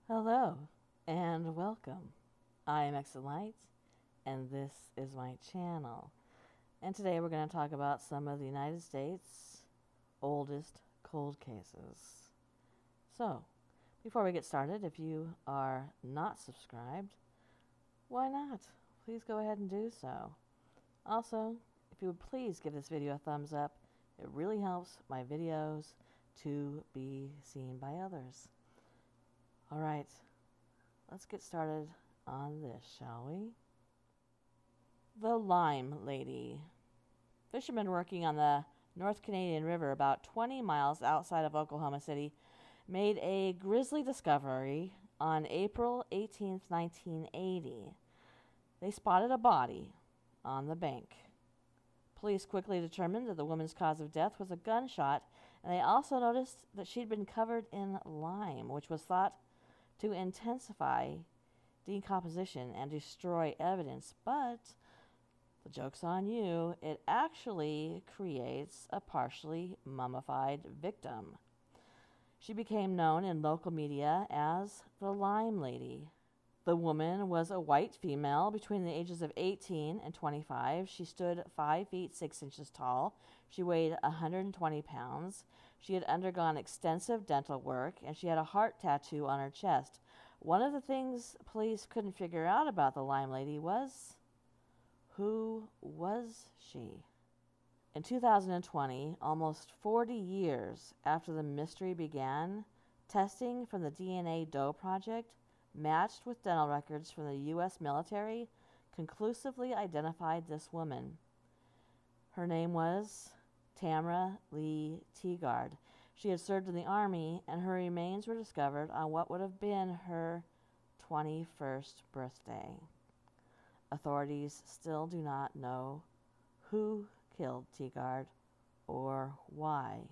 Hello and welcome. I am Light, and this is my channel. And today we're going to talk about some of the United States' oldest cold cases. So, before we get started, if you are not subscribed, why not? Please go ahead and do so. Also, if you would please give this video a thumbs up, it really helps my videos to be seen by others. Alright, let's get started on this, shall we? The Lime Lady. Fishermen working on the North Canadian River about 20 miles outside of Oklahoma City made a grisly discovery on April 18, 1980. They spotted a body on the bank. Police quickly determined that the woman's cause of death was a gunshot, and they also noticed that she'd been covered in lime, which was thought to intensify decomposition and destroy evidence. But the joke's on you, it actually creates a partially mummified victim. She became known in local media as the Lime Lady. The woman was a white female between the ages of 18 and 25. She stood 5 feet 6 inches tall. She weighed 120 pounds. She had undergone extensive dental work, and she had a heart tattoo on her chest. One of the things police couldn't figure out about the Lime Lady was, who was she? In 2020, almost 40 years after the mystery began, testing from the DNA Doe Project, matched with dental records from the U.S. military, conclusively identified this woman. Her name was Tamara Lee Teagard. She had served in the Army, and her remains were discovered on what would have been her 21st birthday. Authorities still do not know who killed Teagard or why.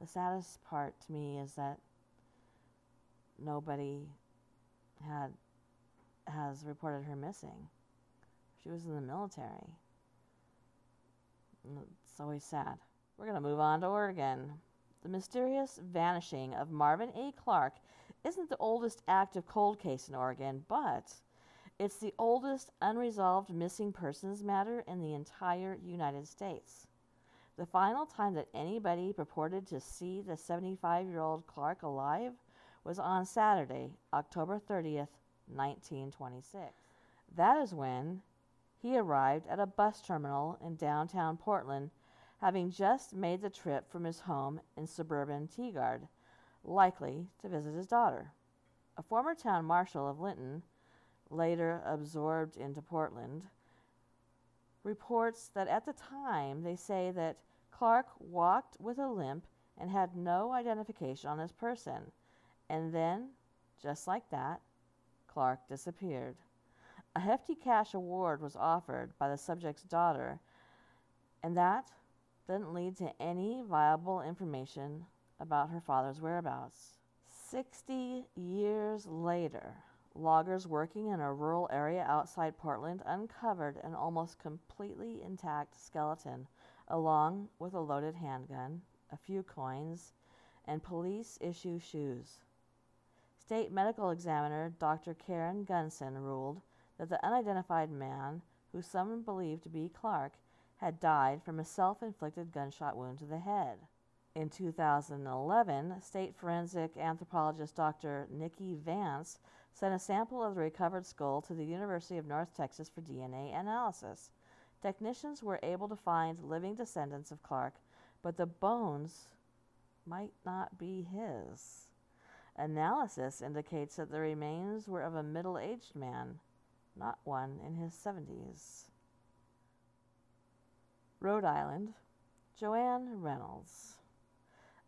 The saddest part to me is that nobody has reported her missing. She was in the military. It's always sad. We're going to move on to Oregon. The mysterious vanishing of Marvin A. Clark isn't the oldest active cold case in Oregon, but it's the oldest unresolved missing persons matter in the entire United States. The final time that anybody purported to see the 75-year-old Clark alive was on Saturday, October 30th, 1926. That is when he arrived at a bus terminal in downtown Portland, having just made the trip from his home in suburban Teagard, likely to visit his daughter. A former town marshal of Linton, later absorbed into Portland, reports that at the time they say that Clark walked with a limp and had no identification on his person. And then, just like that, Clark disappeared. A hefty cash award was offered by the subject's daughter, and that didn't lead to any viable information about her father's whereabouts. 60 years later, loggers working in a rural area outside Portland uncovered an almost completely intact skeleton, along with a loaded handgun, a few coins, and police-issue shoes. State medical examiner Dr. Karen Gunson ruled that the unidentified man, who some believed to be Clark, had died from a self-inflicted gunshot wound to the head. In 2011, state forensic anthropologist Dr. Nikki Vance sent a sample of the recovered skull to the University of North Texas for DNA analysis. Technicians were able to find living descendants of Clark, but the bones might not be his. Analysis indicates that the remains were of a middle-aged man, not one in his 70s. Rhode Island, Joanne Reynolds.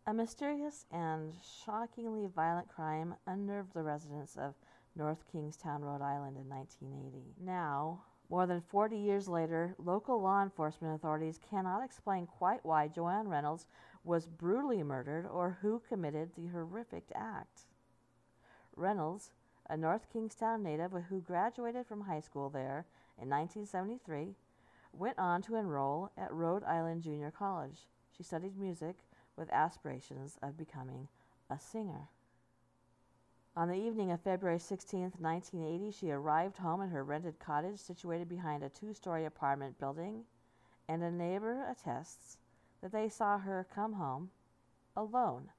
A mysterious and shockingly violent crime unnerved the residents of North Kingstown, Rhode Island in 1980. Now, more than 40 years later, local law enforcement authorities cannot explain quite why Joanne Reynolds was brutally murdered or who committed the horrific act. Reynolds, a North Kingstown native who graduated from high school there in 1973, went on to enroll at Rhode Island Junior College. She studied music with aspirations of becoming a singer. On the evening of February 16, 1980, she arrived home at her rented cottage situated behind a two-story apartment building, and a neighbor attests that they saw her come home alone.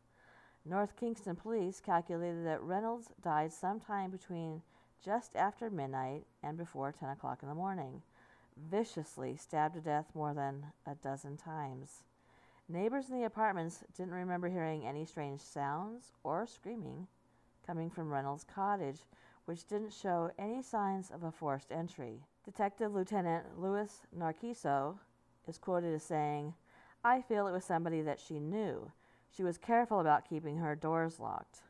North Kingston police calculated that Reynolds died sometime between just after midnight and before 10 o'clock in the morning, viciously stabbed to death more than a dozen times. Neighbors in the apartments didn't remember hearing any strange sounds or screaming coming from Reynolds' cottage, which didn't show any signs of a forced entry. Detective Lieutenant Louis Narciso is quoted as saying, "I feel it was somebody that she knew. She was careful about keeping her doors locked."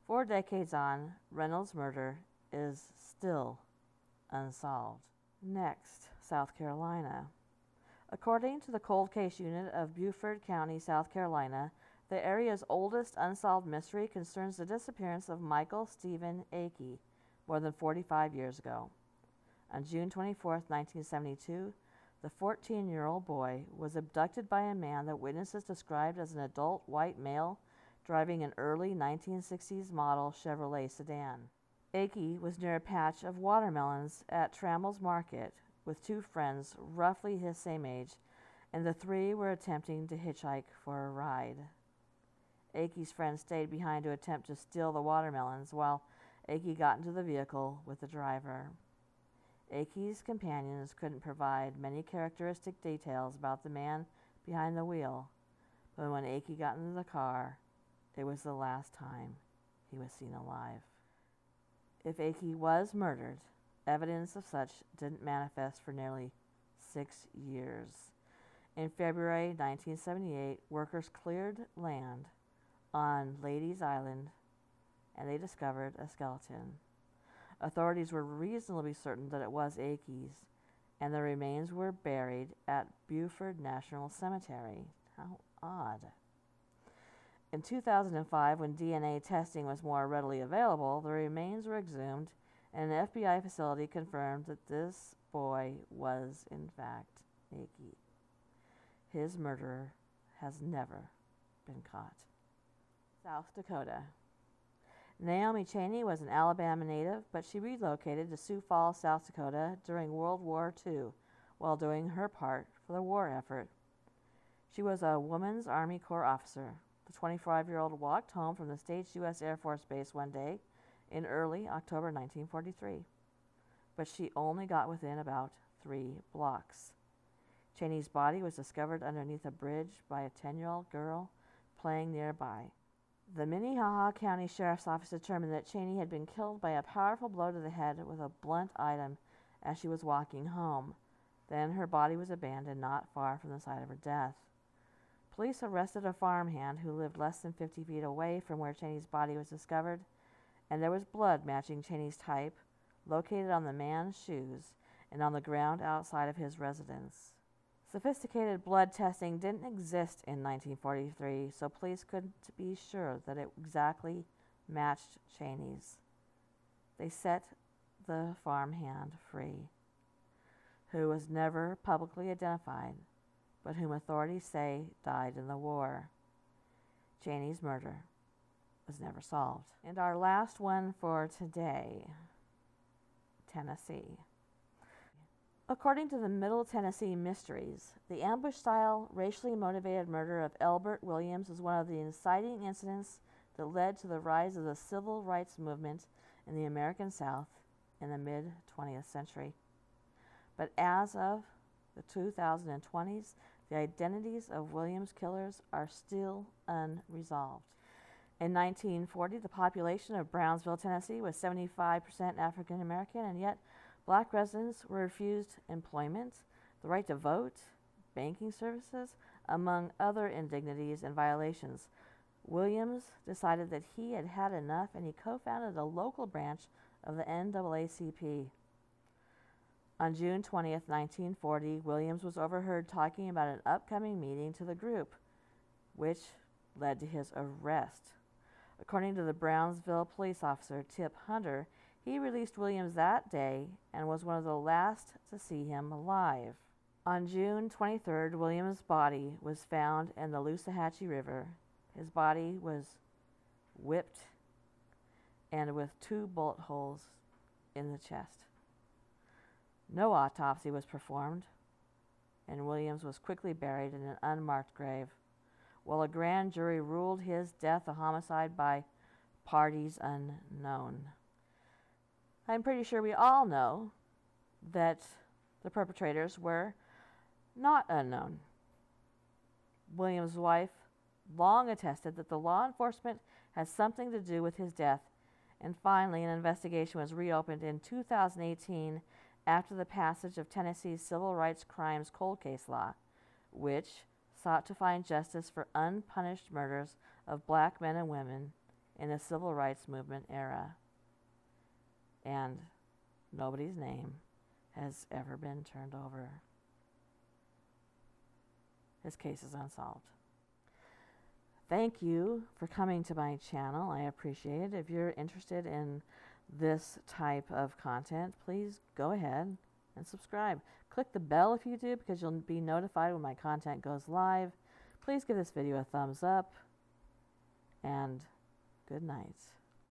4 decades on, Reynolds' murder is still unsolved. Next, South Carolina. According to the Cold Case Unit of Beaufort County, South Carolina, the area's oldest unsolved mystery concerns the disappearance of Michael Stephen Akey more than 45 years ago. On June 24, 1972, the 14-year-old boy was abducted by a man that witnesses described as an adult white male driving an early 1960s model Chevrolet sedan. Akey was near a patch of watermelons at Trammell's Market with 2 friends roughly his same age, and the 3 were attempting to hitchhike for a ride. Akey's friends stayed behind to attempt to steal the watermelons while Akey got into the vehicle with the driver. Akey's companions couldn't provide many characteristic details about the man behind the wheel, but when Akey got into the car, it was the last time he was seen alive. If Akey was murdered, evidence of such didn't manifest for nearly 6 years. In February 1978, workers cleared land on Ladies Island, and they discovered a skeleton. Authorities were reasonably certain that it was Akey's, and the remains were buried at Beaufort National Cemetery. How odd. In 2005, when DNA testing was more readily available, the remains were exhumed, and an FBI facility confirmed that this boy was, in fact, Akey. His murderer has never been caught. South Dakota. Naomi Chaney was an Alabama native, but she relocated to Sioux Falls, South Dakota during World War II while doing her part for the war effort. She was a Women's Army Corps officer. The 25-year-old walked home from the States U.S. Air Force Base one day in early October 1943, but she only got within about 3 blocks. Chaney's body was discovered underneath a bridge by a 10-year-old girl playing nearby. The Minnehaha County Sheriff's Office determined that Chaney had been killed by a powerful blow to the head with a blunt item as she was walking home. Then her body was abandoned not far from the site of her death. Police arrested a farmhand who lived less than 50 feet away from where Chaney's body was discovered, and there was blood matching Chaney's type located on the man's shoes and on the ground outside of his residence. Sophisticated blood testing didn't exist in 1943, so police couldn't be sure that it exactly matched Chaney's. They set the farmhand free, who was never publicly identified, but whom authorities say died in the war. Chaney's murder was never solved. And our last one for today, Tennessee. According to the Middle Tennessee Mysteries, the ambush-style, racially motivated murder of Elbert Williams is one of the inciting incidents that led to the rise of the civil rights movement in the American South in the mid-20th century. But as of the 2020s, the identities of Williams' killers are still unresolved. In 1940, the population of Brownsville, Tennessee was 75% African American, and yet Black residents were refused employment, the right to vote, banking services, among other indignities and violations. Williams decided that he had had enough, and he co-founded a local branch of the NAACP. On June 20th, 1940, Williams was overheard talking about an upcoming meeting to the group, which led to his arrest. According to the Brownsville police officer, Tip Hunter, he released Williams that day and was one of the last to see him alive. On June 23rd, Williams' body was found in the Loosahachie River. His body was whipped and with 2 bullet holes in the chest. No autopsy was performed, and Williams was quickly buried in an unmarked grave, while a grand jury ruled his death a homicide by parties unknown. I'm pretty sure we all know that the perpetrators were not unknown. Williams' wife long attested that the law enforcement had something to do with his death, and finally an investigation was reopened in 2018 after the passage of Tennessee's Civil Rights Crimes Cold Case Law, which sought to find justice for unpunished murders of black men and women in the Civil Rights Movement era. And nobody's name has ever been turned over. His case is unsolved. Thank you for coming to my channel. I appreciate it. If you're interested in this type of content, please go ahead and subscribe. Click the bell if you do, because you'll be notified when my content goes live. Please give this video a thumbs up, and good night.